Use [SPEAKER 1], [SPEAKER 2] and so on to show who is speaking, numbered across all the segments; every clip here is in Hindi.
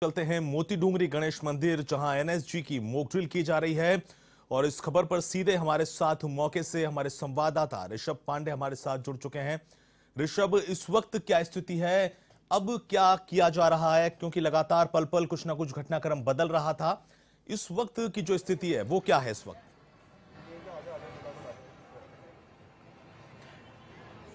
[SPEAKER 1] चलते हैं मोती डूंगरी गणेश मंदिर, जहां एनएसजी की मॉक ड्रिल की जा रही है। और इस खबर पर सीधे हमारे साथ मौके से हमारे संवाददाता ऋषभ पांडे हमारे साथ जुड़ चुके हैं। ऋषभ, इस वक्त क्या स्थिति है, अब क्या किया जा रहा है? क्योंकि लगातार पल पल कुछ ना कुछ घटनाक्रम बदल रहा था। इस वक्त की जो स्थिति है वो क्या है इस वक्त?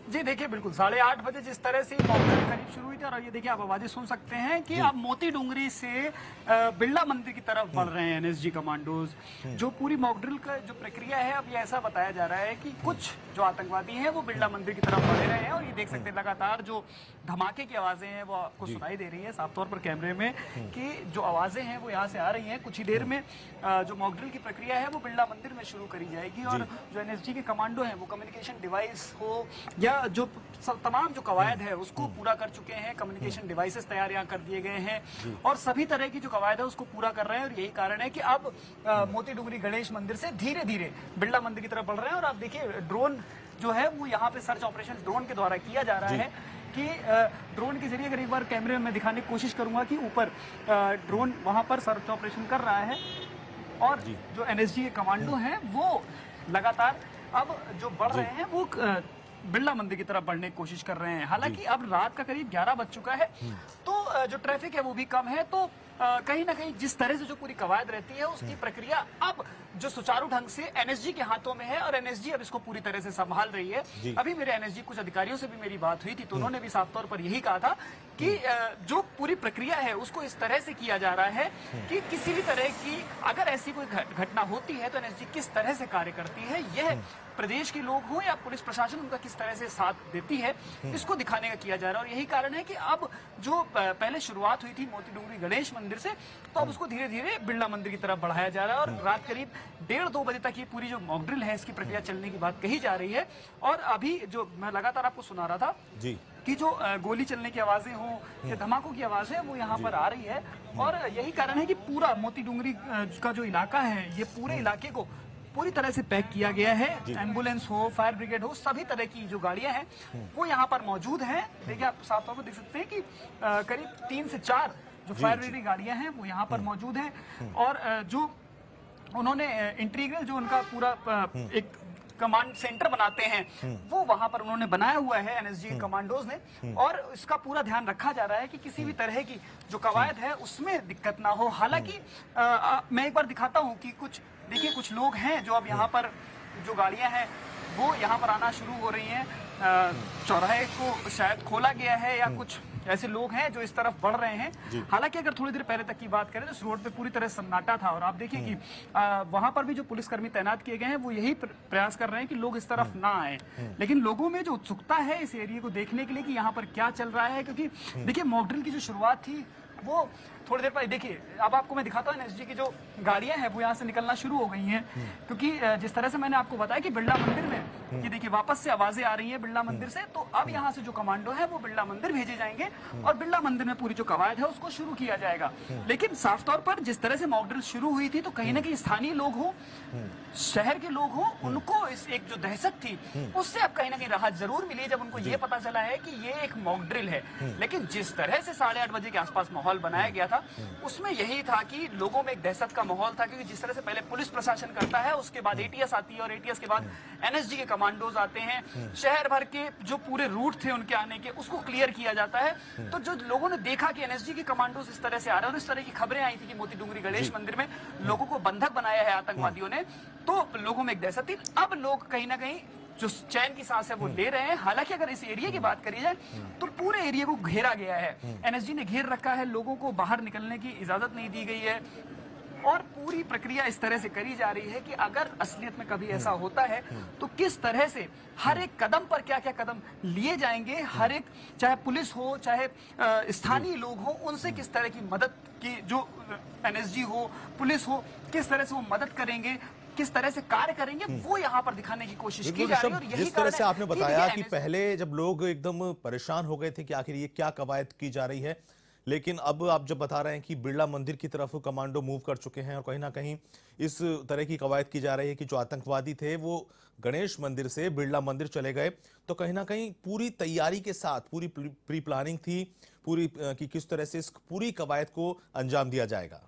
[SPEAKER 2] जी देखिए, बिल्कुल 8:30 बजे जिस तरह से मॉक ड्रिल करीब शुरू हुई थी, और ये देखिए आप आवाजें सुन सकते हैं कि अब मोती डूंगरी से बिरला मंदिर की तरफ बढ़ रहे हैं एनएसजी कमांडोज। जो पूरी मॉक ड्रिल का जो प्रक्रिया है, अब ये ऐसा बताया जा रहा है कि कुछ जो आतंकवादी हैं वो बिरला मंदिर की तरफ बढ़ रहे हैं। और ये देख सकते हैं लगातार जो धमाके की आवाजें हैं वो आपको सुनाई दे रही है साफ तौर पर कैमरे में, कि जो आवाजें हैं वो यहाँ से आ रही हैं। कुछ ही देर में जो मॉक ड्रिल की प्रक्रिया है वो बिरला मंदिर में शुरू करी जाएगी। और जो एनएसजी के कमांडो हैं वो कम्युनिकेशन डिवाइस हो या जो तमाम जो कवायद है उसको पूरा कर चुके हैं। कम्युनिकेशन डिवाइसेस तैयार यहाँ कर दिए गए हैं और सभी तरह की जो कवायद है उसको पूरा कर रहे हैं। और यही कारण है कि अब मोती डूंगरी गणेश मंदिर से धीरे धीरे बिरला मंदिर की तरफ बढ़ रहे हैं। और आप देखिए, ड्रोन जो है वो यहाँ पे सर्च ऑपरेशन ड्रोन के द्वारा किया जा रहा है कि ड्रोन के जरिए, अगर एक बार कैमरे में दिखाने की कोशिश करूंगा कि ऊपर ड्रोन वहां पर सर्च ऑपरेशन कर रहा है और जो एनएसजी के कमांडो हैं वो लगातार अब जो बढ़ रहे हैं वो बिरला मंदिर की तरफ बढ़ने की कोशिश कर रहे हैं। हालांकि अब रात का करीब 11 बज चुका है, तो जो ट्रैफिक है वो भी कम है। तो कहीं ना कहीं जिस तरह से जो पूरी कवायद रहती है उसकी प्रक्रिया अब जो सुचारू ढंग से एनएसजी के हाथों में है और एनएसजी अब इसको पूरी तरह से संभाल रही है। अभी मेरे एनएसजी कुछ अधिकारियों से भी मेरी बात हुई थी, तो उन्होंने भी साफ तौर पर यही कहा था कि जो पूरी प्रक्रिया है उसको इस तरह से किया जा रहा है कि किसी भी तरह की अगर ऐसी कोई घटना होती है तो एनएसजी किस तरह से कार्य करती है, यह प्रदेश के लोग हो या पुलिस प्रशासन उनका किस तरह से साथ देती है, इसको दिखाने का किया जा रहा है। और यही कारण है कि अब जो पहले शुरुआत हुई थी मोती डूंगरी गणेश मंदिर से, तो अब उसको धीरे धीरे बिरला मंदिर की तरफ बढ़ाया जा रहा है। और रात करीब 1:30-2 बजे तक ये पूरी जो मॉक ड्रिल है इसकी प्रक्रिया चलने की बात कही जा रही है। और अभी जो मैं लगातार आपको सुना रहा था कि जो गोली चलने की आवाजें हों या धमाकों की आवाजें वो यहाँ पर आ रही है। और यही कारण है कि पूरा मोती डूंगरी का जो इलाका है, ये पूरे इलाके को पूरी तरह से पैक किया गया है। एम्बुलेंस हो, फायर ब्रिगेड हो, सभी तरह की जो गाड़ियां हैं वो यहाँ पर मौजूद हैं। देखिए, आप साफ तौर पर देख सकते हैं कि करीब 3 से 4 जो फायर ब्रिगेड गाड़ियां हैं वो यहाँ पर मौजूद हैं। और जो उन्होंने इंटीग्रल जो उनका पूरा एक कमांड सेंटर बनाते हैं वो वहां पर उन्होंने बनाया हुआ है एनएसजी कमांडोज ने। और इसका पूरा ध्यान रखा जा रहा है कि किसी भी तरह की जो कवायद है उसमें दिक्कत ना हो। हालांकि मैं एक बार दिखाता हूं कि देखिए कुछ लोग हैं जो अब यहाँ पर जो गाड़ियां हैं वो यहाँ पर आना शुरू हो रही हैं। चौराहे को शायद खोला गया है या कुछ ऐसे लोग हैं जो इस तरफ बढ़ रहे हैं। हालांकि अगर थोड़ी देर पहले तक की बात करें तो इस रोड पे पूरी तरह सन्नाटा था। और आप देखिए कि वहां पर भी जो पुलिसकर्मी तैनात किए गए हैं वो यही प्रयास कर रहे हैं कि लोग इस तरफ ना आए। लेकिन लोगों में जो उत्सुकता है इस एरिया को देखने के लिए कि यहाँ पर क्या चल रहा है, क्योंकि देखिए मॉक ड्रिल की जो शुरुआत थी वो थोड़ी देर पहले, देखिए अब आपको मैं दिखाता हूँ एनएसजी की जो गाड़ियां हैं वो यहाँ से निकलना शुरू हो गई हैं। क्योंकि जिस तरह से मैंने आपको बताया कि बिरला मंदिर में, ये देखिए वापस से आवाजें आ रही हैं बिरला मंदिर से, तो अब यहाँ से जो कमांडो है वो बिरला मंदिर भेजे जाएंगे और बिरला मंदिर में पूरी जो कवायद है उसको शुरू किया जाएगा। लेकिन साफ तौर पर जिस तरह से मॉक ड्रिल शुरू हुई थी तो कहीं ना कहीं स्थानीय लोग हों, शहर के लोग हों, उनको इस एक जो दहशत थी उससे अब कहीं ना कहीं राहत जरूर मिली जब उनको ये पता चला है कि ये एक मॉक ड्रिल है। लेकिन जिस तरह से 8:30 बजे के आसपास माहौल बनाया गया था उसमें यही था कि लोगों में एक दहशत का माहौल था, क्योंकि जिस तरह से पहले पुलिस प्रशासन करता है उसके बाद एटीएस आती है और एटीएस के बाद एनएसजी के कमांडोज आते हैं। शहर भर के जो पूरे रूट थे उनके आने के उसको क्लियर किया जाता है। तो जो लोगों ने देखा कि एनएसजी के कमांडोज इस तरह से आ रहे हैं और इस तरह की खबरें आई थी कि मोती डूंगरी गणेश मंदिर में लोगों को बंधक बनाया है आतंकवादियों ने, तो लोगों में एक दहशत थी। अब लोग कहीं ना कहीं जो चैन की सांस है वो ले रहे हैं। हालांकि अगर इस एरिया की बात करी जाए तो पूरे एरिया को घेरा गया है, एनएसजी ने घेर रखा है, लोगों को बाहर निकलने की इजाजत नहीं दी गई है। और पूरी प्रक्रिया इस तरह से करी जा रही है कि अगर असलियत में कभी ऐसा होता है तो किस तरह से हर एक कदम पर क्या क्या कदम लिए जाएंगे, हर एक चाहे पुलिस हो चाहे स्थानीय लोग हो, उनसे किस तरह की मदद की, जो एनएसजी हो पुलिस हो, किस तरह से वो मदद करेंगे, किस तरह से कार्य करेंगे, वो यहाँ पर दिखाने की कोशिश की जा रही है। और यही
[SPEAKER 1] जिस तरह से आपने बताया कि पहले जब लोग एकदम परेशान हो गए थे कि आखिर ये क्या कवायद की जा रही है, लेकिन अब आप जब बता रहे हैं कि बिरला मंदिर की तरफ कमांडो मूव कर चुके हैं और कहीं ना कहीं इस तरह की कवायद की जा रही है कि जो आतंकवादी थे वो गणेश मंदिर से बिरला मंदिर चले गए, तो कहीं ना कहीं पूरी तैयारी के साथ पूरी प्री प्लानिंग थी, पूरी कि किस तरह से इस पूरी कवायद को अंजाम दिया जाएगा?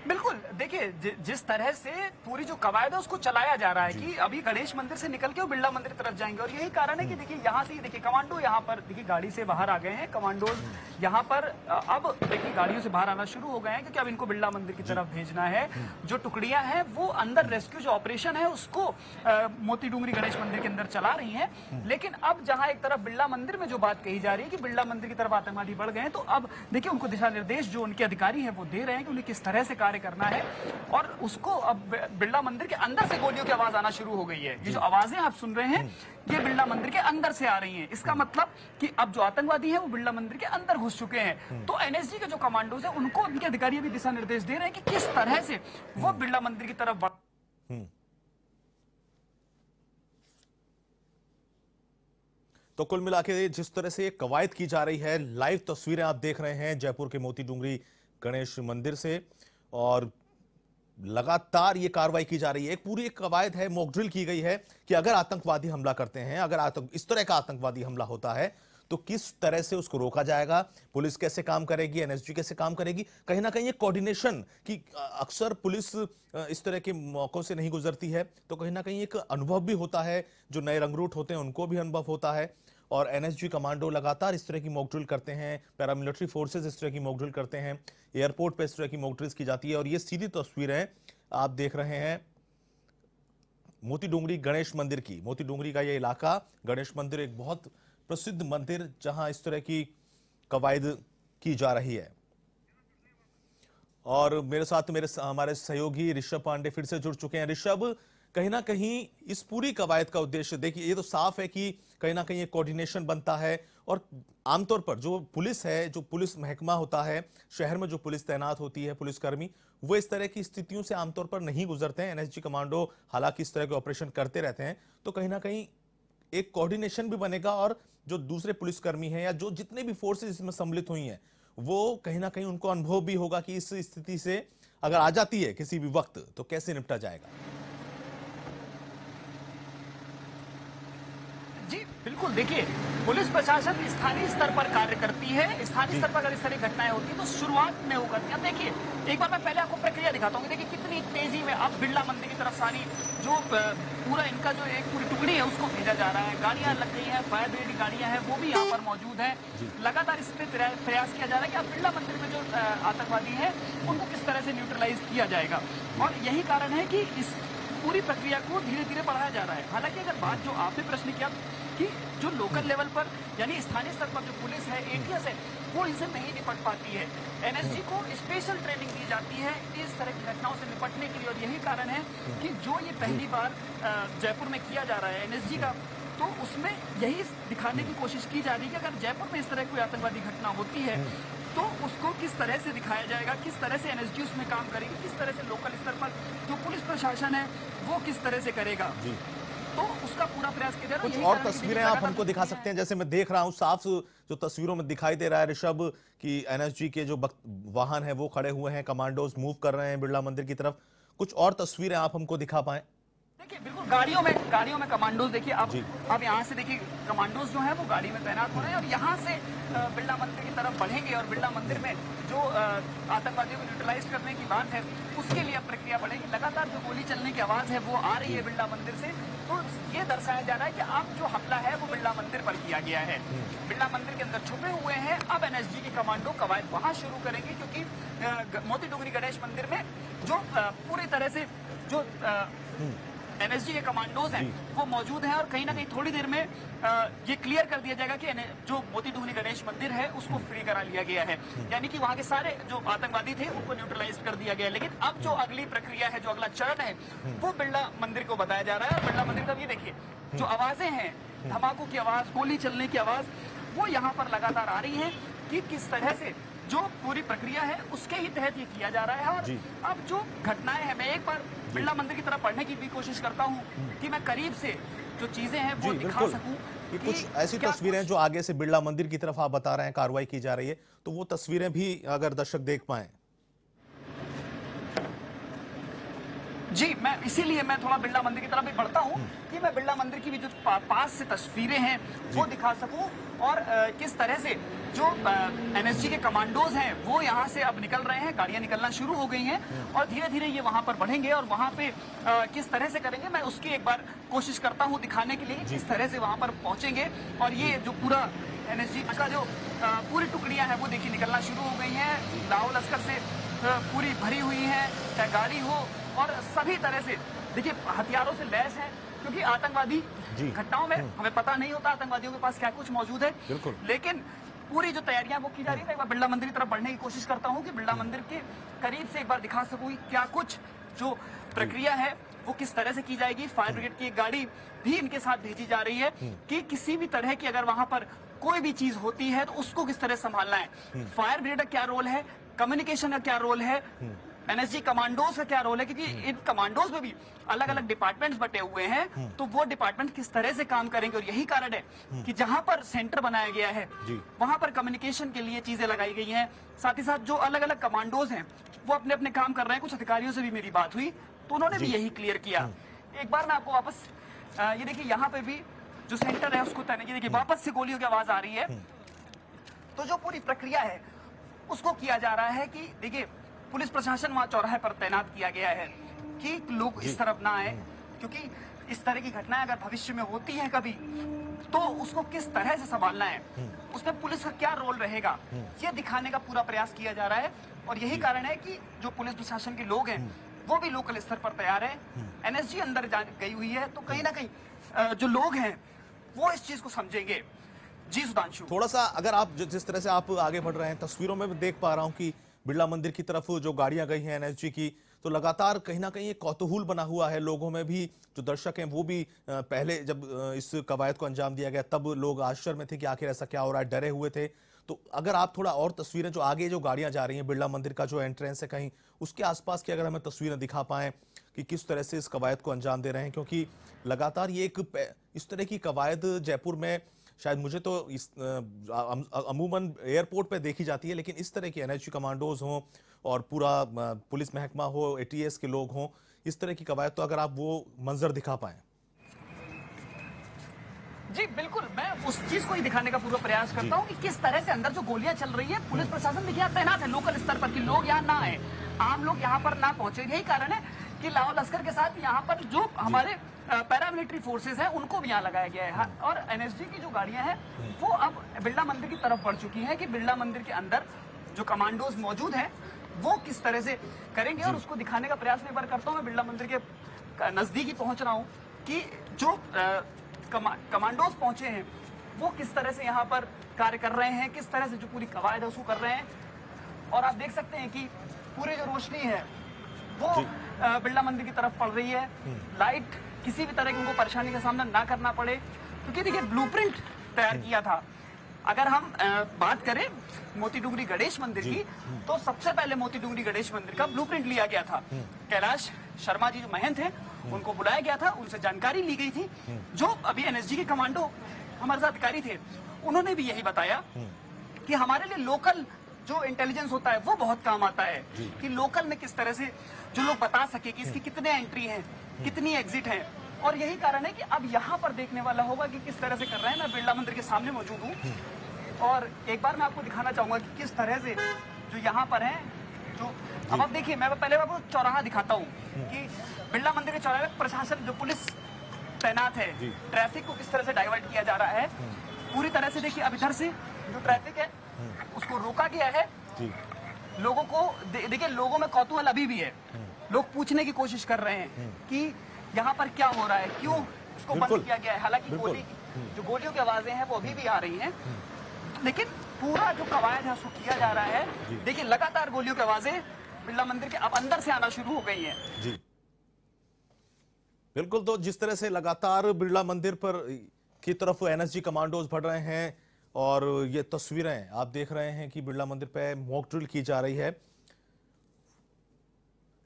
[SPEAKER 2] बिल्कुल, देखिए जिस तरह से पूरी जो कवायद है उसको चलाया जा रहा है कि अभी गणेश मंदिर से निकल के वो बिरला मंदिर की तरफ जाएंगे, और यही कारण है कि देखिए यहाँ से देखिए कमांडो यहाँ पर देखिए गाड़ी से बाहर आ गए हैं। कमांडोज यहाँ पर अब देखिए गाड़ियों से बाहर आना शुरू हो गए हैं, क्योंकि अब इनको बिरला मंदिर की तरफ भेजना है। जो टुकड़ियां हैं वो अंदर रेस्क्यू जो ऑपरेशन है उसको मोती डूंगरी गणेश मंदिर के अंदर चला रही है। लेकिन अब जहाँ एक तरफ बिरला मंदिर में जो बात कही जा रही है कि बिरला मंदिर की तरफ आतंकवादी बढ़ गए हैं, तो अब देखिए उनको दिशा निर्देश जो उनके अधिकारी हैं वो दे रहे हैं कि उन्हें किस तरह से कार्य करना है, और उसको अब बिरला मंदिर के अंदर से गोलियों की आवाज आना शुरू हो गई है। ये जो आवाजें आप सुन रहे हैं ये बिरला मंदिर के अंदर से आ रही हैं। इसका मतलब कि अब जो आतंकवादी हैं वो बिरला मंदिर के अंदर घुस चुके हैं। तो एनएसजी के जो कमांडोज हैं उनको उनके अधिकारी भी दिशा निर्देश दे रहे हैं कि किस तरह से वो बिरला मंदिर की तरफ बढ़।
[SPEAKER 1] तो कुल मिला के जिस तरह से कवायद की जा रही है, लाइव तस्वीरें आप देख रहे हैं जयपुर के मोती डूंगरी गणेश मंदिर से, और लगातार ये कार्रवाई की जा रही है। एक पूरी एक कवायद है, मॉक ड्रिल की गई है कि अगर आतंकवादी हमला करते हैं, अगर इस तरह का आतंकवादी हमला होता है तो किस तरह से उसको रोका जाएगा, पुलिस कैसे काम करेगी, एनएसजी कैसे काम करेगी। कहीं ना कहीं ये कोऑर्डिनेशन की अक्सर पुलिस इस तरह के मौकों से नहीं गुजरती है, तो कहीं ना कहीं एक अनुभव भी होता है, जो नए रंगरूट होते हैं उनको भी अनुभव होता है। और एनएसजी कमांडो लगातार इस तरह की मॉक ड्रिल करते हैं, पैरामिलिट्री फोर्सेस इस तरह की मॉक ड्रिल करते हैं, एयरपोर्ट पे इस तरह की मॉक ड्रिल्स की जाती है। और ये सीधी तस्वीरें आप देख रहे हैं मोती डूंगरी गणेश मंदिर की। मोती डूंगरी का ये इलाका, गणेश मंदिर एक बहुत प्रसिद्ध मंदिर जहां इस तरह की कवायद की जा रही है। और मेरे साथ हमारे सहयोगी ऋषभ पांडे फिर से जुड़ चुके हैं। ऋषभ, कहीं ना कहीं इस पूरी कवायद का उद्देश्य, देखिए ये तो साफ है कि कहीं ना कहीं एक कोऑर्डिनेशन बनता है, और आमतौर पर जो पुलिस है, जो पुलिस महकमा होता है, शहर में जो पुलिस तैनात होती है, पुलिसकर्मी, वो इस तरह की स्थितियों से आमतौर पर नहीं गुजरते हैं। एनएसजी कमांडो हालांकि इस तरह के ऑपरेशन करते रहते हैं, तो कहीं ना कहीं एक कोऑर्डिनेशन भी बनेगा, और जो दूसरे पुलिसकर्मी हैं या जो जितने भी फोर्सेस इसमें सम्मिलित हुई हैं, वो कहीं ना कहीं उनको अनुभव भी होगा कि इस स्थिति से अगर आ जाती है किसी भी वक्त तो कैसे निपटा जाएगा।
[SPEAKER 2] जी बिल्कुल, देखिए पुलिस प्रशासन स्थानीय स्तर पर कार्य करती है। स्थानीय स्तर पर अगर इस तरह की घटनाएं होती है तो शुरुआत में होगा। अब देखिए एक बार मैं पहले आपको प्रक्रिया दिखाता हूँ, देखिए कितनी तेजी में अब बिरला मंदिर की तरफ सारी जो पूरा इनका जो एक पूरी टुकड़ी है उसको भेजा जा रहा है। गाड़ियां लग गई हैं, फायर ब्रिगेड की गाड़ियां हैं वो भी यहाँ पर मौजूद है। लगातार इस पे प्रयास किया जा रहा है कि अब बिरला मंदिर में जो आतंकवादी है उनको किस तरह से न्यूट्रलाइज किया जाएगा, और यही कारण है कि इस पूरी प्रक्रिया को धीरे धीरे बढ़ाया जा रहा है। हालांकि अगर बात जो आपने प्रश्न किया कि जो लोकल लेवल पर यानी स्थानीय स्तर पर जो पुलिस है, एटीएस है, वो इनसे नहीं निपट पाती है। एनएसजी को स्पेशल ट्रेनिंग दी जाती है इस तरह की घटनाओं से निपटने के लिए, और यही कारण है कि जो ये पहली बार जयपुर में किया जा रहा है एनएसजी का, तो उसमें यही दिखाने की कोशिश की जा रही है कि अगर जयपुर में इस तरह कोई आतंकवादी घटना होती है तो उसको किस तरह से दिखाया जाएगा, किस तरह से एनएसजी उसमें काम करेगी, किस तरह से लोकल स्तर पर जो पुलिस प्रशासन है वो किस तरह से करेगा, तो उसका पूरा प्रयास किया जा रहा है।
[SPEAKER 1] कुछ और तस्वीरें आप हमको दिखा सकते हैं? जैसे मैं देख रहा हूं साफ जो तस्वीरों में दिखाई दे रहा है ऋषभ, कि एनएसजी के जो वाहन है वो खड़े हुए हैं, कमांडोज मूव कर रहे हैं बिरला मंदिर की तरफ। कुछ और तस्वीरें आप हमको दिखा पाए?
[SPEAKER 2] देखिए बिल्कुल, गाड़ियों में कमांडोज, देखिए अब यहाँ से देखिए कमांडोज जो है वो गाड़ी में तैनात हो रहे हैं, और यहाँ से बिरला मंदिर की तरफ बढ़ेंगे, और बिरला मंदिर में जो आतंकवादियों को न्यूट्रलाइज करने की बात है उसके लिए प्रक्रिया बढ़ेगी। लगातार जो गोली चलने की आवाज है वो आ रही है बिरला मंदिर से, तो ये दर्शाया जा रहा है कि अब जो हमला है वो बिरला मंदिर पर किया गया है। बिरला मंदिर के अंदर छुपे हुए हैं। अब एनएसजी के कमांडो कवायद वहां शुरू करेंगे, क्योंकि मोती डूंगरी गणेश मंदिर में जो पूरी तरह से जो एनएसजी के कमांडोज हैं वो मौजूद हैं, और कहीं ना कहीं थोड़ी देर में ये क्लियर कर दिया जाएगा कि जो मोती डूंगरी गणेश मंदिर है उसको फ्री करा लिया गया है, यानी कि वहां के सारे जो आतंकवादी थे उनको न्यूट्रलाइज कर दिया गया है। लेकिन अब जो अगली प्रक्रिया है, जो अगला चरण है, वो बिरला मंदिर को बताया जा रहा है। और बिरला मंदिर का ये देखिए जो आवाजें हैं, धमाकों की आवाज, गोली चलने की आवाज, वो यहाँ पर लगातार आ रही है कि किस तरह से जो पूरी प्रक्रिया है उसके ही तहत ये किया जा रहा है। और अब जो घटनाएं हैं, मैं एक बार बिरला मंदिर की तरफ पढ़ने की भी कोशिश करता हूँ कि मैं करीब से जो चीजें हैं वो दिखा सकूं।
[SPEAKER 1] कुछ ऐसी तस्वीरें जो आगे से बिरला मंदिर की तरफ आप बता रहे हैं कार्रवाई की जा रही है, तो वो तस्वीरें भी अगर दर्शक देख पाए।
[SPEAKER 2] जी, मैं इसीलिए मैं थोड़ा बिरला मंदिर की तरफ भी बढ़ता हूँ कि मैं बिरला मंदिर की भी जो पास से तस्वीरें हैं वो दिखा सकूं और किस तरह से जो एनएसजी के कमांडोज हैं वो यहाँ से अब निकल रहे हैं, गाड़ियां निकलना शुरू हो गई हैं और धीरे धीरे ये वहां पर बढ़ेंगे और वहां पे किस तरह से करेंगे मैं उसकी एक बार कोशिश करता हूँ दिखाने के लिए, किस तरह से वहां पर पहुंचेंगे। और ये जो पूरा एनएसजी का जो पूरी टुकड़ियां हैं वो देखिए निकलना शुरू हो गई हैं, लाहौल लश्कर से पूरी भरी हुई है, चाहे गाड़ी हो और सभी तरह से देखिए हथियारों से लैस है, क्योंकि आतंकवादी घटनाओं में हमें पता नहीं होता आतंकवादियों के पास क्या कुछ मौजूद है, लेकिन पूरी जो तैयारियां वो की जा रही है। एक बार बिरला मंदिर की तरफ बढ़ने की कोशिश करता हूँ कि बिरला मंदिर के करीब से एक बार दिखा सकूँ क्या कुछ जो प्रक्रिया है वो किस तरह से की जाएगी। फायर ब्रिगेड की एक गाड़ी भी इनके साथ भेजी जा रही है कि किसी भी तरह की अगर वहां पर कोई भी चीज होती है तो उसको किस तरह संभालना है। फायर ब्रिगेड का क्या रोल है, कम्युनिकेशन का क्या रोल है, एनएसजी कमांडोज का क्या रोल है, क्योंकि इन कमांडोज में भी अलग अलग डिपार्टमेंट्स बटे हुए हैं, तो वो डिपार्टमेंट किस तरह से काम करेंगे। और यही कारण है कि जहां पर सेंटर बनाया गया है वहां पर कम्युनिकेशन के लिए चीजें लगाई गई हैं। साथ ही साथ जो अलग अलग कमांडोज हैं वो अपने अपने काम कर रहे हैं। कुछ अधिकारियों से भी मेरी बात हुई तो उन्होंने भी यही क्लियर किया। एक बार मैं आपको वापस ये देखिए यहाँ पे भी जो सेंटर है उसको तैनात, देखिए वापस से गोलियों की आवाज आ रही है। तो जो पूरी प्रक्रिया है उसको किया जा रहा है कि देखिए पुलिस प्रशासन वहां चौराहे पर तैनात किया गया है कि लोग इस तरफ ना आए, क्योंकि इस तरह की घटनाएं अगर भविष्य में होती हैं कभी तो उसको किस तरह से संभालना है, उसमें पुलिस का क्या रोल रहेगा, ये दिखाने का पूरा प्रयास किया जा रहा है। और यही कारण है कि जो पुलिस प्रशासन के लोग हैं वो भी लोकल स्तर पर तैयार है। एनएसजी अंदर गई हुई है तो कहीं ना कहीं जो लोग हैं वो इस चीज को समझेंगे। जी सुधांशु,
[SPEAKER 1] थोड़ा सा अगर आप जिस तरह से आप आगे बढ़ रहे हैं, तस्वीरों में मैं देख पा रहा हूं कि बिरला मंदिर की तरफ जो गाड़ियां गई हैं एनएसजी की, तो लगातार कहीं ना कहीं एक कौतूहल बना हुआ है लोगों में भी। जो दर्शक हैं वो भी पहले जब इस कवायद को अंजाम दिया गया तब लोग आश्चर्य में थे कि आखिर ऐसा क्या हो रहा है, डरे हुए थे। तो अगर आप थोड़ा और तस्वीरें जो आगे जो गाड़ियां जा रही हैं, बिरला मंदिर का जो एंट्रेंस है कहीं उसके आसपास की अगर हमें तस्वीरें दिखा पाएं कि किस तरह से इस कवायद को अंजाम दे रहे हैं, क्योंकि लगातार ये इस तरह की कवायद जयपुर में शायद मुझे तो अमूमन एयरपोर्ट पे देखी जाती है, लेकिन इस तरह की एनएसजी कमांडोज हों और पूरा पुलिस महकमा हो, एटीएस के लोग हों, इस तरह की कवायद, तो अगर आप वो मंजर दिखा पाएं।
[SPEAKER 2] जी बिल्कुल, मैं उस चीज को ही दिखाने का पूरा प्रयास करता हूँ कि किस तरह से अंदर जो गोलियां चल रही है, पुलिस प्रशासन देखिए तैनात है लोकल स्तर पर कि लोग यहाँ ना आए, आम लोग यहाँ पर ना पहुंचे। यही कारण है कि लाहौल लश्कर के साथ यहाँ पर जो हमारे पैरामिलिट्री फोर्सेस हैं उनको भी यहाँ लगाया गया है। और एनएसजी की जो गाड़ियां हैं वो अब बिरला मंदिर की तरफ बढ़ चुकी हैं कि बिरला मंदिर के अंदर जो कमांडोज मौजूद हैं वो किस तरह से करेंगे, और उसको दिखाने का प्रयास एक बार करता हूँ। मैं बिरला मंदिर के नजदीक ही पहुंच रहा हूँ कि जो कमांडोज पहुंचे हैं वो किस तरह से यहाँ पर कार्य कर रहे हैं, किस तरह से जो पूरी कवायद है उसको कर रहे हैं। और आप देख सकते हैं कि पूरी जो रोशनी है वो बिरला मंदिर की तरफ पड़ रही है। लाइट किसी भी तरह की उनको परेशानी का सामना ना करना पड़े, क्योंकि देखिए ब्लूप्रिंट तैयार किया था। अगर हम बात करें मोती डूंगरी गणेश मंदिर की, तो सबसे पहले मोती डूंगरी गणेश मंदिर का ब्लूप्रिंट लिया गया था। कैलाश शर्मा जी जो महंत हैं उनको बुलाया गया था, उनसे जानकारी ली गई थी। जो अभी एनएसजी के कमांडो हमारे साथ अधिकारी थे उन्होंने भी यही बताया कि हमारे लिए लोकल जो इंटेलिजेंस होता है वो बहुत काम आता है, कि लोकल में किस तरह से जो लोग बता सके कि इसकी कितने एंट्री हैं, कितनी एग्जिट हैं। और यही कारण है कि अब यहाँ पर देखने वाला होगा कि किस तरह से कर रहे हैं। मैं बिरला मंदिर के सामने मौजूद हूँ और एक बार मैं आपको दिखाना चाहूंगा कि किस तरह से जो यहाँ पर है जो अब आप देखिए, मैं पहले आपको चौराहा दिखाता हूँ कि बिरला मंदिर के चौराहे में प्रशासन जो पुलिस तैनात है, ट्रैफिक को किस तरह से डाइवर्ट किया जा रहा है पूरी तरह से। देखिए अब इधर से जो ट्रैफिक है उसको रोका गया है। लोगों को देखिए, लोगों में कौतूहल अभी भी है, लोग पूछने की कोशिश कर रहे हैं कि यहाँ पर क्या हो रहा है, क्यों इसको बंद किया गया है। हालांकि जो गोलियों की आवाजें हैं वो अभी भी आ रही हैं, लेकिन पूरा जो कवायद है उसको किया जा रहा है। देखिए लगातार गोलियों की आवाजें बिरला मंदिर के अब अंदर से आना शुरू हो गई हैं।
[SPEAKER 1] जी बिल्कुल, तो जिस तरह से लगातार बिरला मंदिर पर की तरफ एनएसजी कमांडोज बढ़ रहे हैं और ये तस्वीरें आप देख रहे हैं कि बिरला मंदिर पे मॉक ड्रिल की जा रही है।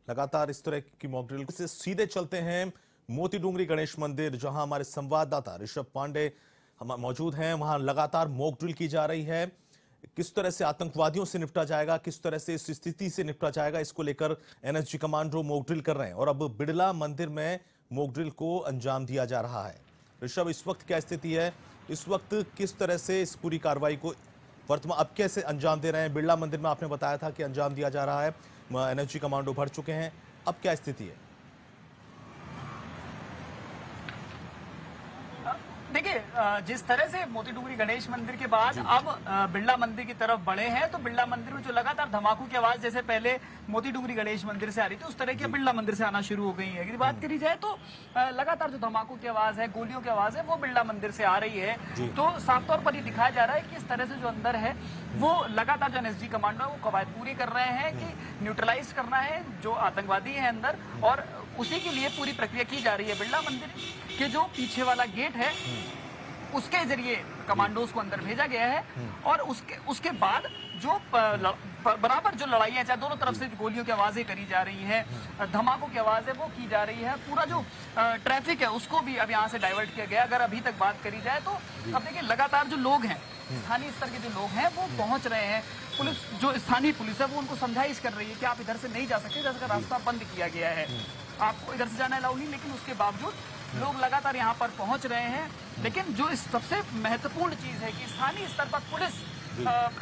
[SPEAKER 1] लगातार इस तरह की मॉक ड्रिल से सीधे चलते हैं मोती डूंगरी गणेश मंदिर, जहां हमारे संवाददाता ऋषभ पांडे हम मौजूद हैं। वहां लगातार मॉक ड्रिल की जा रही है। किस तरह से आतंकवादियों से निपटा जाएगा, किस तरह से इस स्थिति से निपटा जाएगा, इसको लेकर एनएसजी कमांडो मॉक ड्रिल कर रहे हैं और अब बिड़ला मंदिर में मॉक ड्रिल को अंजाम दिया जा रहा है। ऋषभ, इस वक्त क्या स्थिति है, इस वक्त किस तरह से इस पूरी कार्रवाई को वर्तमान अब कैसे अंजाम दे रहे हैं? बिड़ला मंदिर में आपने बताया था कि अंजाम दिया जा रहा है, एनएसजी कमांडो भर चुके हैं, अब क्या स्थिति है?
[SPEAKER 2] देखिए, जिस तरह से मोती डुंगरी गणेश मंदिर के बाद अब बिड़ला मंदिर की तरफ बढ़े हैं, तो बिड़ला मंदिर में जो लगातार धमाकों की आवाज जैसे पहले मोती डुंगरी गणेश मंदिर से आ रही थी, उस तरह की बिड़ला मंदिर से आना शुरू हो गई है। यदि बात करी जाए तो लगातार जो धमाकों की आवाज है, गोलियों की आवाज है, वो बिड़ला मंदिर से आ रही है। तो साफ तौर पर ये दिखाया जा रहा है कि इस तरह से जो अंदर है वो लगातार जो एनएसजी कमांडो है वो कवायद पूरी कर रहे हैं कि न्यूट्रलाइज करना है जो आतंकवादी है अंदर, और उसी के लिए पूरी प्रक्रिया की जा रही है। बिड़ला मंदिर के जो पीछे वाला गेट है उसके जरिए कमांडोज को अंदर भेजा गया है, और उसके बाद जो बराबर जो लड़ाई है, चाहे दोनों तरफ से गोलियों की आवाजें करी जा रही है, धमाकों की आवाजें वो की जा रही है, पूरा जो ट्रैफिक है उसको भी अब यहाँ से डाइवर्ट किया गया। अगर अभी तक बात करी जाए तो अब देखिए लगातार जो लोग हैं, स्थानीय स्तर के जो लोग हैं वो पहुंच रहे हैं। पुलिस, जो स्थानीय पुलिस है वो उनको समझाइश कर रही है कि आप इधर से नहीं जा सकते, इधर का रास्ता बंद किया गया है, आपको इधर से जाना अलाउ नहीं। लेकिन उसके बावजूद लोग लगातार यहाँ पर पहुंच रहे हैं। लेकिन जो इस सबसे महत्वपूर्ण चीज है कि स्थानीय स्तर पर पुलिस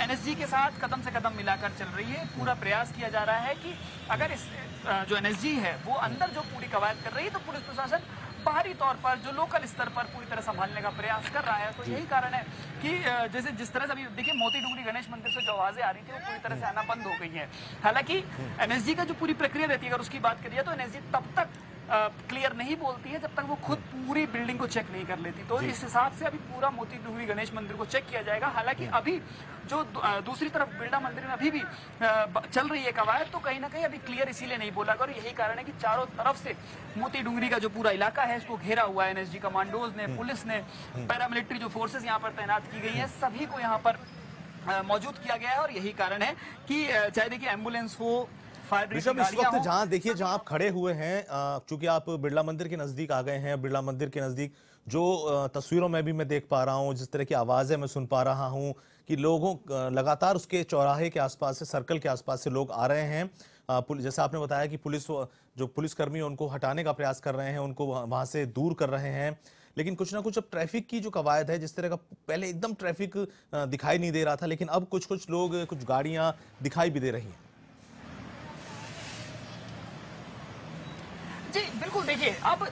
[SPEAKER 2] एनएसजी के साथ कदम से कदम मिलाकर चल रही है। पूरा प्रयास किया जा रहा है कि अगर इस जो एनएसजी है वो अंदर जो पूरी कवायद कर रही है, तो पुलिस प्रशासन बाहरी तौर पर जो लोकल स्तर पर पूरी तरह संभालने का प्रयास कर रहा है। तो यही कारण है कि जैसे जिस तरह से अभी देखिए मोती डुंगरी गणेश मंदिर से जो आवाजें आ रही थी वो पूरी तरह से आना बंद हो गई है। हालांकि एनएसजी का जो पूरी प्रक्रिया रहती है, अगर उसकी बात करिए तो एनएसजी तब तक क्लियर नहीं बोलती है जब तक वो खुद पूरी बिल्डिंग को चेक नहीं कर लेती। तो इस हिसाब से अभी पूरा मोती डुंगरी गणेश मंदिर को चेक किया जाएगा। हालांकि अभी जो दूसरी तरफ बिड़ला मंदिर में अभी भी चल रही है कवायद, तो कहीं ना कहीं अभी क्लियर इसीलिए नहीं बोला गया, और यही कारण है कि चारों तरफ से मोती डुंगरी का जो पूरा इलाका है इसको घेरा हुआ है। एनएसजी कमांडोज ने, पुलिस ने, पैरामिलिट्री जो फोर्सेस यहाँ पर तैनात की गई है, सभी को यहाँ पर मौजूद किया गया है। और यही कारण है कि चाहे देखिए एम्बुलेंस हो,
[SPEAKER 1] ऋषभ, इस वक्त जहां देखिए जहां आप खड़े हुए हैं, चूंकि आप बिड़ला मंदिर के नजदीक आ गए हैं, बिड़ला मंदिर के नजदीक जो तस्वीरों में भी मैं देख पा रहा हूं, जिस तरह की आवाजें मैं सुन पा रहा हूं कि लोगों लगातार उसके चौराहे के आसपास से, सर्कल के आसपास से लोग आ रहे हैं। जैसा आपने बताया कि जो पुलिसकर्मी उनको हटाने का प्रयास कर रहे हैं, उनको वहां से दूर कर रहे हैं। लेकिन कुछ ना कुछ अब ट्रैफिक की जो कवायद है, जिस तरह का पहले एकदम ट्रैफिक दिखाई नहीं दे रहा था, लेकिन अब कुछ कुछ लोग, कुछ गाड़ियां दिखाई भी दे रही हैं।
[SPEAKER 2] जी बिल्कुल, देखिए अब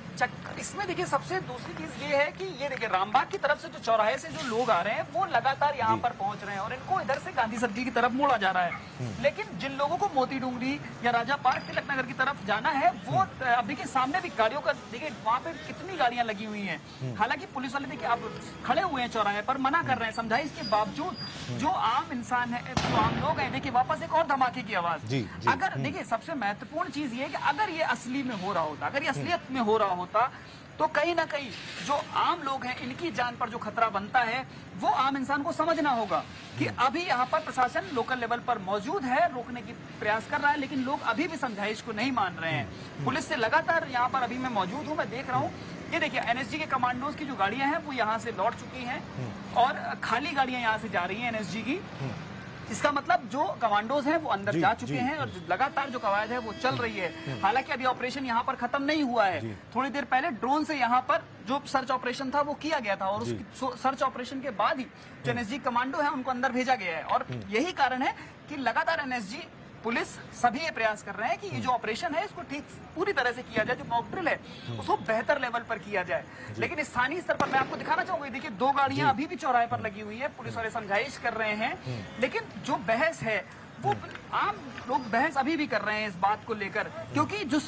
[SPEAKER 2] इसमें देखिए सबसे दूसरी चीज ये है कि ये देखिए रामबाग की तरफ से जो चौराहे से जो लोग आ रहे हैं वो लगातार यहाँ पर पहुंच रहे हैं, और इनको इधर से गांधी सर्किल की तरफ मोड़ा जा रहा है। लेकिन जिन लोगों को मोती डुंगरी या राजा पार्क तिलक नगर की तरफ जाना है, वो अब देखिए सामने भी गाड़ियों का देखिए वहाँ पे कितनी गाड़ियां लगी हुई हैं। हालांकि पुलिस वाले देखिए अब खड़े हुए हैं चौराहे पर, मना कर रहे हैं, समझाइश के बावजूद जो आम इंसान है, जो आम लोग हैं, देखिए वापस एक और धमाके की आवाज। अगर देखिए सबसे महत्वपूर्ण चीज ये है कि अगर ये असली में हो रहा होता, अगर ये असलियत में हो रहा होता, तो कहीं ना कहीं जो आम लोग हैं इनकी जान पर जो खतरा बनता है वो आम इंसान को समझना होगा कि अभी यहाँ पर प्रशासन लोकल लेवल पर मौजूद है, रोकने की प्रयास कर रहा है, लेकिन लोग अभी भी समझाइश को नहीं मान रहे हैं। पुलिस से लगातार यहाँ पर अभी मैं मौजूद हूँ, मैं देख रहा हूँ, ये देखिए एनएसजी के कमांडोज की जो गाड़ियां हैं वो यहाँ से लौट चुकी हैं और खाली गाड़ियां यहाँ से जा रही हैं एनएसजी की। इसका मतलब जो कमांडोज हैं वो अंदर जा चुके हैं और लगातार जो कवायद है वो चल रही है। हालांकि अभी ऑपरेशन यहाँ पर खत्म नहीं हुआ है, थोड़ी देर पहले ड्रोन से यहाँ पर जो सर्च ऑपरेशन था वो किया गया था, और उस सर्च ऑपरेशन के बाद ही जो एनएसजी कमांडो है उनको अंदर भेजा गया है। और यही कारण है कि लगातार एनएसजी, पुलिस सभी ये प्रयास कर रहे हैं कि ये जो ऑपरेशन है इसको ठीक पूरी तरह से किया जाए, जो मॉक ड्रिल है उसको बेहतर लेवल पर किया जाए। लेकिन स्थानीय स्तर पर मैं आपको दिखाना चाहूंगा, देखिए 2 गाड़ियां अभी भी चौराहे पर लगी हुई है, पुलिस वाले समझाइश कर रहे हैं, लेकिन जो बहस है वो आम लोग बहस अभी भी कर रहे हैं इस बात को लेकर। क्योंकि जो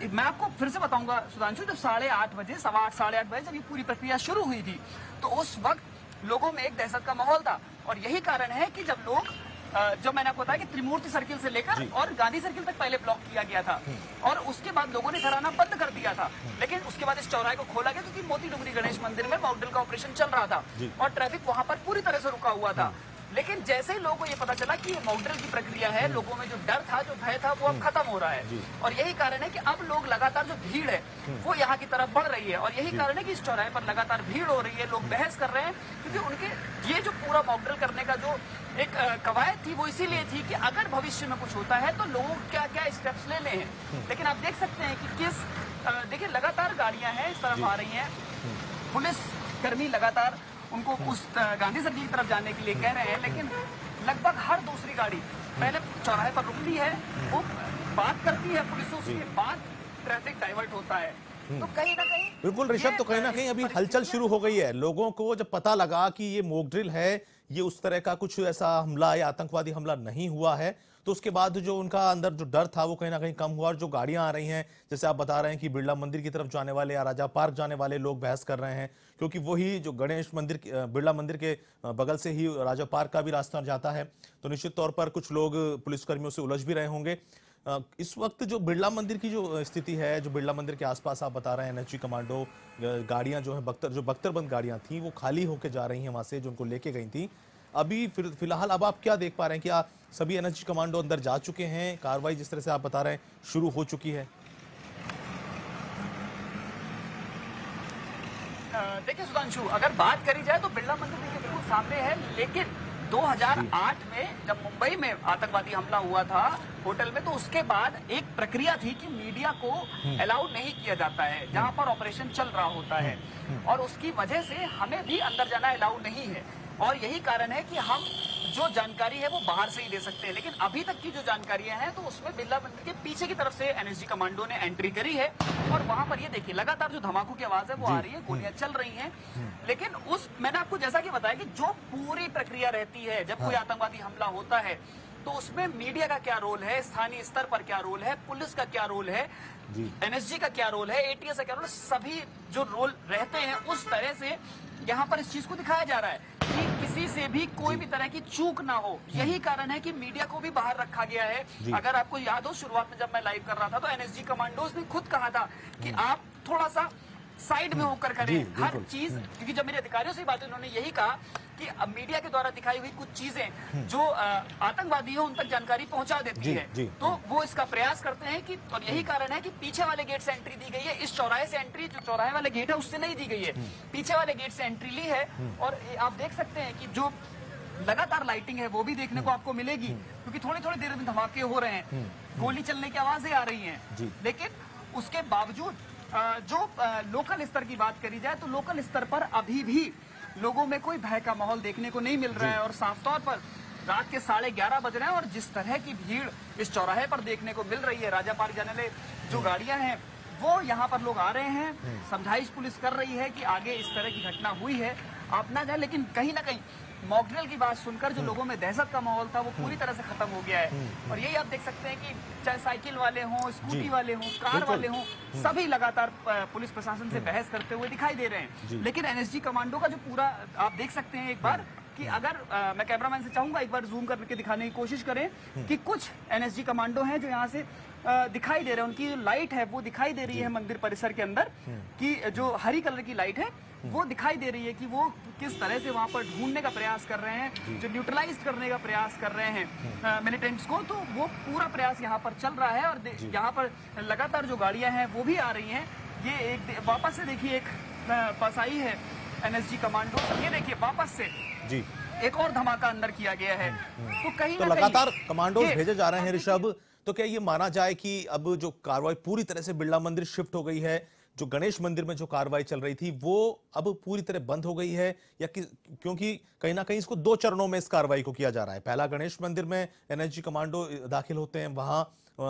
[SPEAKER 2] मैं आपको फिर से बताऊंगा सुधांशु, जब 8:30 बजे, 8:15 साढ़े 8 बजे जब ये पूरी प्रक्रिया शुरू हुई थी, तो उस वक्त लोगों में एक दहशत का माहौल था। और यही कारण है कि जब लोग, जो मैंने आपको बताया कि त्रिमूर्ति सर्किल से लेकर और गांधी सर्किल तक पहले ब्लॉक किया गया था, और उसके बाद लोगों ने घर आना बंद कर दिया था। लेकिन उसके बाद इस चौराहे को खोला गया क्योंकि मोती डुंगरी गणेश मंदिर में मॉक ड्रिल का ऑपरेशन चल रहा था और ट्रैफिक वहां पर पूरी तरह से रुका हुआ था। लेकिन जैसे ही लोगों को ये पता चला कि ये मॉक ड्रिल की प्रक्रिया है, लोगों में जो डर था, जो भय था, वो अब खत्म हो रहा है। और यही कारण है कि अब लोग लगातार, जो भीड़ है वो यहाँ की तरफ बढ़ रही है, और यही कारण है कि इस चौराहे पर लगातार भीड़ हो रही है, लोग बहस कर रहे हैं, क्योंकि उनके ये जो पूरा मॉक ड्रिल करने का जो एक कवायद थी वो इसीलिए थी कि अगर भविष्य में कुछ होता है तो लोग क्या क्या स्टेप्स लेने हैं। लेकिन आप देख सकते हैं कि देखिए लगातार गाड़ियां हैं इस तरफ आ रही हैं, पुलिस कर्मी लगातार उनको उस गांधी सर्किल की तरफ जाने के लिए कह रहे हैं, लेकिन लगभग हर दूसरी गाड़ी पहले चौराहे पर रुकती है, वो बात करती है पुलिस से, उसके बाद ट्रैफिक डाइवर्ट होता है। तो कहीं ना कहीं
[SPEAKER 1] बिल्कुल ऋषभ, तो कहीं ना कहीं अभी हलचल शुरू हो गई है। लोगों को जब पता लगा कि ये मॉक ड्रिल है, ये उस तरह का कुछ ऐसा हमला या आतंकवादी हमला नहीं हुआ है, तो उसके बाद जो उनका अंदर जो डर था वो कहीं ना कहीं कम हुआ। और जो गाड़ियां आ रही हैं, जैसे आप बता रहे हैं कि बिरला मंदिर की तरफ जाने वाले या राजा पार्क जाने वाले लोग बहस कर रहे हैं, क्योंकि वही जो गणेश मंदिर बिरला मंदिर के बगल से ही राजा पार्क का भी रास्ता जाता है। तो निश्चित तौर पर कुछ लोग पुलिसकर्मियों से उलझ भी रहे होंगे। इस वक्त जो बिरला मंदिर की जो स्थिति है, जो बिरला मंदिर के आसपास आप बता रहे हैं एनएसजी कमांडो गाड़ियां जो है बख्तरबंद गाड़ियां थी, वो खाली होकर जा रही हैं वहां से, जो उनको लेके गई थी। अभी फिलहाल अब आप क्या देख पा रहे हैं? क्या सभी एनएसजी कमांडो अंदर जा चुके हैं? कार्रवाई जिस तरह से आप बता रहे हैं शुरू हो चुकी है?
[SPEAKER 2] देखिए सुधांशु, अगर बात करी जाए तो बिरला मंदिर देखिए बिल्कुल सामने है, लेकिन 2008 में जब मुंबई में आतंकवादी हमला हुआ था होटल में, तो उसके बाद एक प्रक्रिया थी कि मीडिया को अलाउड नहीं किया जाता है जहां पर ऑपरेशन चल रहा होता है, और उसकी वजह से हमें भी अंदर जाना अलाउड नहीं है। और यही कारण है कि हम जो जानकारी है वो बाहर से ही दे सकते हैं। लेकिन अभी तक की जो जानकारियां हैं तो उसमें बिरला मंदिर के पीछे की तरफ से एनएसजी कमांडो ने एंट्री करी है, और वहां पर ये देखिए लगातार जो धमाकों की आवाज है वो आ रही है, गोलियां चल रही हैं। लेकिन मैंने आपको जैसा कि बताया कि जो पूरी प्रक्रिया रहती है जब कोई आतंकवादी हमला होता है, तो उसमें मीडिया का क्या रोल है, स्थानीय स्तर पर क्या रोल है, पुलिस का क्या रोल है, एनएसजी का क्या रोल है, एटीएस का क्या रोल है, सभी जो रोल रहते हैं उस तरह से यहाँ पर इस चीज को दिखाया जा रहा है कि किसी से भी कोई भी तरह की चूक ना हो। यही कारण है कि मीडिया को भी बाहर रखा गया है। अगर आपको याद हो, शुरुआत में जब मैं लाइव कर रहा था तो एनएसजी कमांडोज ने खुद कहा था कि आप थोड़ा सा साइड में होकर करें हर चीज, क्योंकि जब मेरे अधिकारियों से बात हुई उन्होंने यही कहा कि अब मीडिया के द्वारा दिखाई हुई कुछ चीजें जो आतंकवादी है उन तक जानकारी पहुंचा देती है, तो वो इसका प्रयास करते हैं कि, और यही कारण है कि पीछे वाले गेट से एंट्री दी गई है। इस चौराहे से एंट्री, जो चौराहे वाले गेट है उससे नहीं दी गई है, पीछे वाले गेट से एंट्री ली है। और आप देख सकते हैं कि जो लगातार लाइटिंग है वो भी देखने को आपको मिलेगी, क्योंकि थोड़ी थोड़ी देर में धमाके हो रहे हैं, गोली चलने की आवाजें आ रही हैं। लेकिन उसके बावजूद जो लोकल स्तर की बात करी जाए तो लोकल स्तर पर अभी भी लोगों में कोई भय का माहौल देखने को नहीं मिल रहा है। और साफ तौर पर रात के 11:30 बज रहे हैं और जिस तरह की भीड़ इस चौराहे पर देखने को मिल रही है, राजा पार्क जाने वाले जो गाड़ियां हैं वो यहाँ पर लोग आ रहे हैं, समझाइश पुलिस कर रही है कि आगे इस तरह की घटना हुई है आप ना जाए। लेकिन कहीं ना कहीं मॉक ड्रिल की बात सुनकर जो लोगों में दहशत का माहौल था वो पूरी तरह से खत्म हो गया है। और यही आप देख सकते हैं कि चाहे साइकिल वाले हों, स्कूटी वाले हों, कार वाले हों, सभी लगातार पुलिस प्रशासन से बहस करते हुए दिखाई दे रहे हैं। लेकिन एनएसजी कमांडो का जो पूरा आप देख सकते हैं एक बार कि अगर मैं कैमरामैन से चाहूंगा एक बार जूम करके दिखाने की कोशिश करें कि कुछ एनएसजी कमांडो हैं जो यहाँ से दिखाई दे रहे हैं, उनकी जो लाइट है वो दिखाई दे रही है मंदिर परिसर के अंदर, कि जो हरी कलर की लाइट है वो दिखाई दे रही है कि वो किस तरह से वहां पर ढूंढने का प्रयास कर रहे हैं, जो न्यूट्रलाइज करने का प्रयास कर रहे हैं मिलिटेंट्स को। तो वो पूरा प्रयास यहाँ पर चल रहा है और यहाँ पर लगातार जो गाड़ियां हैं वो भी आ रही हैं। ये एक वापस से देखिए एक पसाई है एनएसजी कमांडो, ये देखिए वापस से जी एक और धमाका अंदर किया गया है। तो कहीं तो
[SPEAKER 1] लगातार कमांडो भेजे जा रहे हैं ऋषभ। तो क्या ये माना जाए कि अब जो कार्रवाई पूरी तरह से बिरला मंदिर शिफ्ट हो गई है, जो गणेश मंदिर में जो कार्रवाई चल रही थी वो अब पूरी तरह बंद हो गई है, या क्योंकि कहीं ना कहीं इसको 2 चरणों में इस कार्रवाई को किया जा रहा है। पहला गणेश मंदिर में एनएसजी कमांडो दाखिल होते हैं, वहां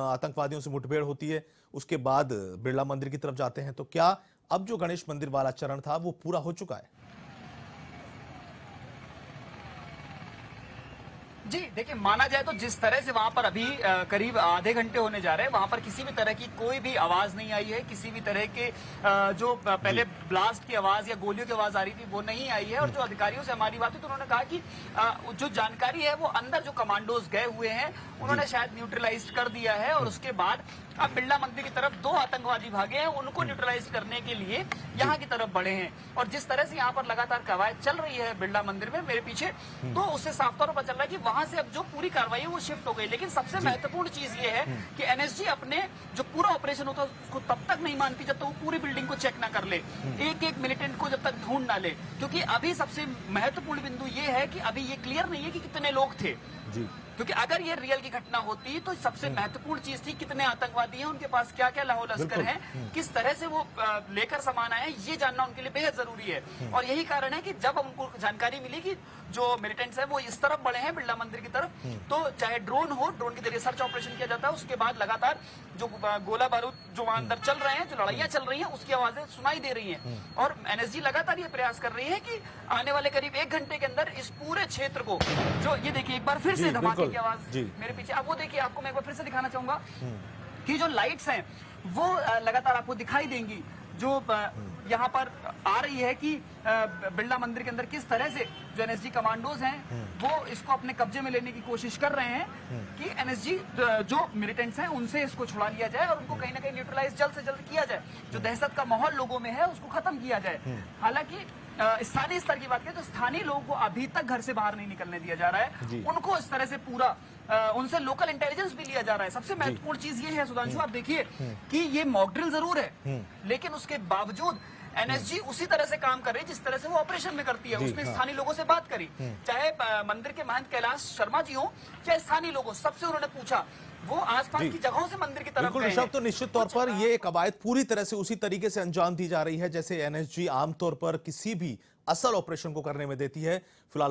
[SPEAKER 1] आतंकवादियों से मुठभेड़ होती है, उसके बाद बिरला मंदिर की तरफ जाते हैं। तो क्या अब जो गणेश मंदिर वाला चरण था वो पूरा हो चुका है?
[SPEAKER 2] जी देखिए, माना जाए तो जिस तरह से वहां पर अभी करीब आधे घंटे होने जा रहे हैं, वहां पर किसी भी तरह की कोई भी आवाज नहीं आई है, किसी भी तरह के जो पहले ब्लास्ट की आवाज या गोलियों की आवाज आ रही थी वो नहीं आई है। और जो अधिकारियों से हमारी बात हुई तो उन्होंने कहा कि जो जानकारी है वो अंदर जो कमांडोज गए हुए हैं उन्होंने शायद न्यूट्रलाइज कर दिया है, और उसके बाद अब बिरला मंदिर की तरफ 2 आतंकवादी भागे हैं, उनको न्यूट्रलाइज करने के लिए यहाँ की तरफ बढ़े हैं। और जिस तरह से यहाँ पर लगातार कवायद चल रही है बिरला मंदिर में मेरे पीछे, तो उससे साफ तौर पर चल रहा है कि वहां से अब जो पूरी कार्रवाई है वो शिफ्ट हो गई। लेकिन सबसे महत्वपूर्ण चीज ये है कि एनएसजी अपने जो पूरा ऑपरेशन होता है उसको तब तक नहीं मानती जब तक वो पूरी बिल्डिंग को चेक ना कर ले, एक एक मिलिटेंट को जब तक ढूंढ ना ले। क्योंकि अभी सबसे महत्वपूर्ण बिंदु ये है कि अभी ये क्लियर नहीं है कि कितने लोग थे
[SPEAKER 1] जी।
[SPEAKER 2] क्योंकि अगर ये रियल की घटना होती तो सबसे महत्वपूर्ण चीज थी कितने आतंकवादी हैं, उनके पास क्या क्या लाहौल लश्कर है, किस तरह से वो लेकर सामान आए, ये जानना उनके लिए बेहद जरूरी है। और यही कारण है कि जब उनको जानकारी मिली कि जो मिलिटेंट्स है वो इस तरफ बढ़े हैं बिरला मंदिर की तरफ, तो चाहे ड्रोन हो, ड्रोन के जरिए सर्च ऑपरेशन किया जाता है। उसके बाद लगातार जो गोला बारूद जो वहां अंदर चल रहे हैं, जो लड़ाइयां चल रही हैं, उसकी आवाजें सुनाई दे रही हैं। और एनएसजी लगातार ये प्रयास कर रही है कि आने वाले करीब 1 घंटे के अंदर इस पूरे क्षेत्र को, जो ये देखिए एक बार फिर से धमाके की आवाज मेरे पीछे, आप वो देखिए, आपको मैं एक बार फिर से दिखाना चाहूंगा कि जो लाइट्स हैं वो लगातार आपको दिखाई देंगी, जो यहाँ पर आ रही है कि बिरला मंदिर के अंदर किस तरह से जो एनएसजी कमांडोज हैं वो इसको अपने कब्जे में लेने की कोशिश कर रहे हैं कि एनएसजी जो मिलिटेंट्स हैं उनसे इसको छुड़ा लिया जाए और उनको कहीं ना कहीं न्यूट्रलाइज जल्द से जल्द किया जाए। जो दहशत का माहौल लोगों में है उसको खत्म किया जाए। हालांकि स्थानीय स्तर की बात करें तो स्थानीय लोगों को अभी तक घर से बाहर नहीं निकलने दिया जा रहा है, उनको इस तरह से पूरा उनसे लोकल इंटेलिजेंस भी लिया जा रहा है। सबसे महत्वपूर्ण चीज ये है सुधांशु, आप देखिए कि ये मॉक ड्रिल जरूर है लेकिन उसके बावजूद एनएसजी उसी तरह से काम कर रही है जिस तरह से वो ऑपरेशन में करती है। उसने स्थानीय लोगों से बात करी, चाहे मंदिर के महंत कैलाश शर्मा जी हो, चाहे स्थानीय लोगों, सबसे उन्होंने पूछा, वो आसपास की जगहों से मंदिर की तरफ गए हैं।
[SPEAKER 1] तो निश्चित तौर पर ये कवायद पूरी तरह से उसी तरीके से अंजाम दी जा रही है जैसे एनएसजी आमतौर पर किसी भी असल ऑपरेशन को करने में देती है। फिलहाल